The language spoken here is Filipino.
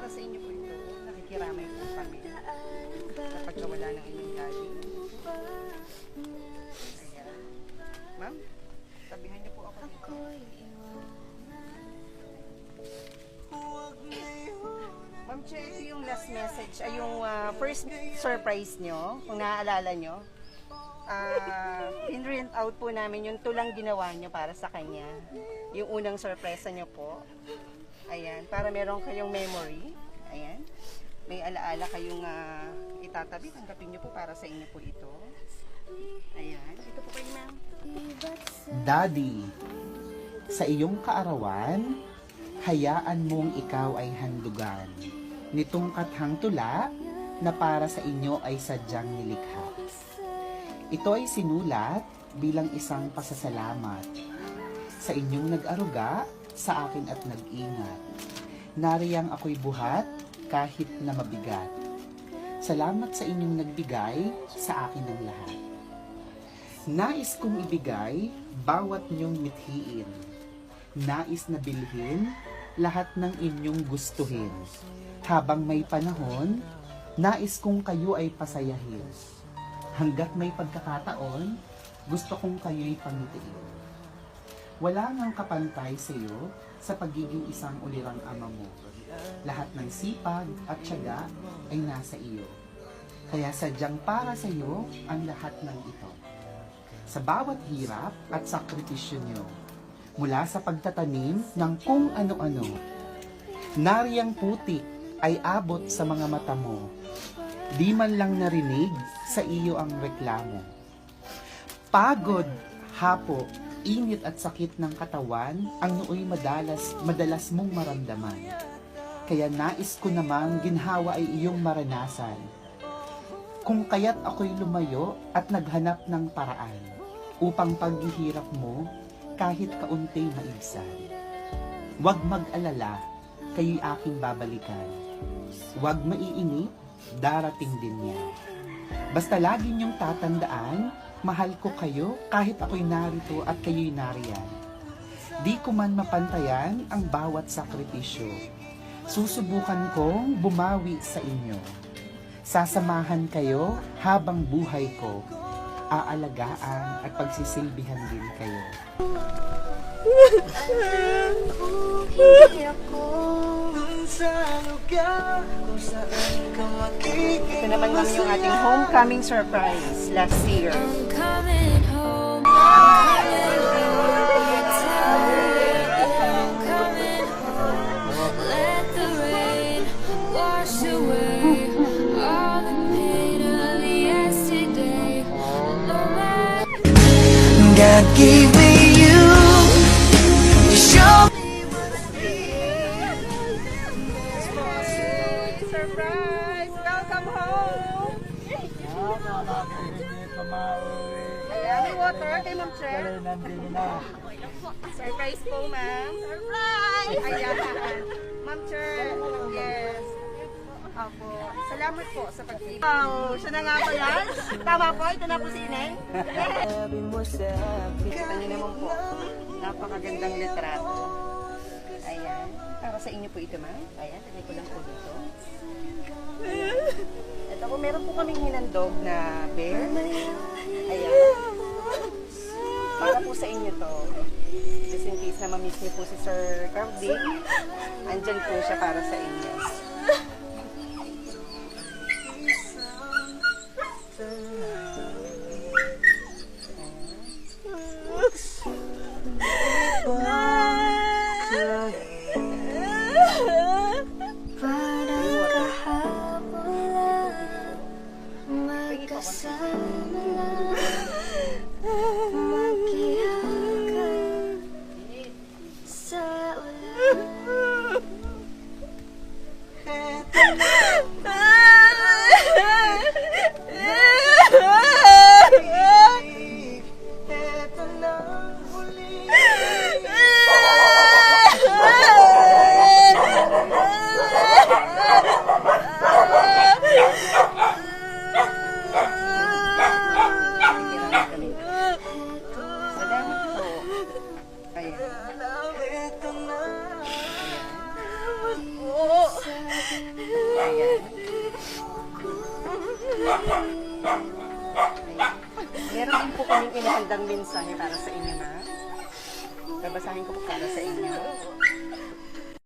para sa inyo po ito. Nakikiramay po kami sa pagkawala ng inyong daddy. Ayan. Ma'am, sabihan niyo po ako dito. Ma'am Che, ito yung last message, ay yung first surprise nyo, kung naaalala nyo. In-rent out po namin yung tulang ginawa nyo para sa kanya. Yung unang sorpresa nyo po. Ayan, para meron kayong memory. Ayan. May alaala kayong itatabi. Tanggapin nyo po para sa inyo po ito. Ayan. Ito po kayo, ma'am. Daddy, sa iyong kaarawan, hayaan mong ikaw ay handugan nitong kathang tula na para sa inyo ay sadyang nilikha. Ito ay sinulat bilang isang pasasalamat sa inyong nag-aruga sa akin at nag-ingat. Nariyang ako'y buhat kahit na mabigat. Salamat sa inyong nagbigay sa akin ng lahat. Nais kong ibigay bawat niyong mithiin. Nais na bilhin lahat ng inyong gustuhin. Habang may panahon, nais kong kayo ay pasayahin. Hanggat may pagkakataon, gusto kong kayo'y pangitiin. Wala ngang kapantay sa iyo sa pagiging isang ulirang ama mo. Lahat ng sipag at tiyaga ay nasa iyo. Kaya sadyang para sa iyo ang lahat ng ito. Sa bawat hirap at sakripisyo niyo, mula sa pagtatanim ng kung ano-ano, nariyang putik ay abot sa mga mata mo. Di man lang narinig sa iyo ang reklamo. Pagod, hapo, init at sakit ng katawan ang nooy madalas mong maramdaman. Kaya nais ko namang ginhawa ay iyong maranasan. Kung kaya't ako'y lumayo at naghanap ng paraan upang paghihirap mo kahit kaunti maibsan. Huwag mag-alala, kayo'y aking babalikan. Huwag maiinip, darating din yan. Basta lagi niyong tatandaan, mahal ko kayo kahit ako'y narito at kayo'y nariyan. Di ko man mapantayan ang bawat sakripisyo. Susubukan kong bumawi sa inyo. Sasamahan kayo habang buhay ko. Aalagaan at pagsisilbihan din kayo. Ito naman lang yung ating homecoming surprise last year. God gave me you to show me Surprise! Welcome home! Ayan, may water kay Ma'am Che. Surprise po, ma'am. Surprise! Ayan. Ma'am Che. Yes. Apo. Salamat po sa pag-ibig. Oh, siya na nga po yan. Tama po, ito na po si Ineng. Kita niyo naman po. Napakagandang litrato. Ayan. Para sa inyo po ito, ma'am. Ayan, lagay ko lang po dito. Ito po, meron po kaming hinandog na bear. Ayan. Para po sa inyo to. Just in case na mamiss niyo po si Sir Carving, andyan po siya para sa inyo. parang kahabolan, magkasama lang, maghihagan sa ulan. Ayan. Meron din po kaming inahandang mensahe para sa inyo, ma. Babasahin ko po para sa inyo.